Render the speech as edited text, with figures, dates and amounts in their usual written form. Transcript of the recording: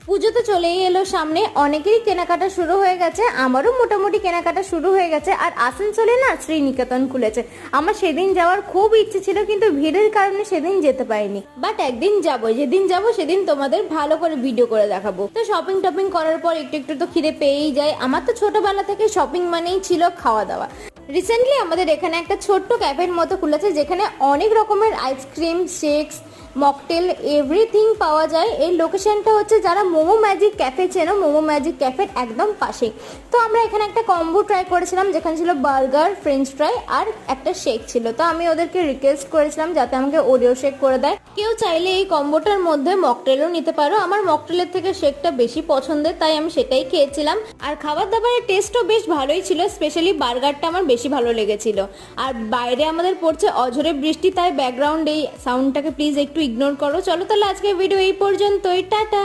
পুজো তো চলেই এলো সামনে, অনেকেরই কেনাকাটা শুরু হয়ে গেছে, আমারও মোটামুটি কেনাকাটা শুরু হয়ে গেছে। আর আসানসোলে না শ্রীনিকেতন খুলেছে, আমার সেদিন যাওয়ার খুব ইচ্ছে ছিল কিন্তু ভিড়ের কারণে সেদিন যেতে পারিনি। বাট একদিন যাবো, যেদিন যাবো সেদিন তোমাদের ভালো করে ভিডিও করে দেখাবো। তো শপিং টপিং করার পর একটু একটু তো খিদে পেয়েই যায়, আমার তো ছোটবেলা থেকে শপিং মানেই ছিল খাওয়া দাওয়া। রিসেন্টলি আমাদের এখানে একটা ছোট্ট ক্যাফের মতো খুলেছে যেখানে অনেক রকমের আইসক্রিম, শেকস, মকটেল এভরিথিং পাওয়া যায়। এই লোকেশনটা হচ্ছে যারা মোমো ম্যাজিক ক্যাফে চেনো, মোমো ম্যাজিক ক্যাফের একদম পাশেই। তো আমরা এখানে একটা কম্বো ট্রাই করেছিলাম যেখানে ছিল বার্গার, ফ্রেঞ্চ ফ্রাই আর একটা শেক ছিল। তো আমি ওদেরকে রিকোয়েস্ট করেছিলাম যাতে আমাকে ওরিও শেক করে দেয়। কেউ চাইলে এই কম্বোটার মধ্যে মকটেলও নিতে পারো, আমার মকটেলের থেকে শেকটা বেশি পছন্দের তাই আমি সেটাই খেয়েছিলাম। আর খাবার দাবারের টেস্টও বেশ ভালোই ছিল, স্পেশালি বার্গারটা আমার বেশি ভালো লেগেছিল। আর বাইরে আমাদের পড়ছে অঝরে বৃষ্টি, তাই ব্যাকগ্রাউন্ড এই সাউন্ডটাকে প্লিজ একটু ইগনোর করো। চলো তাহলে আজকের ভিডিও এই পর্যন্তই, টাটা।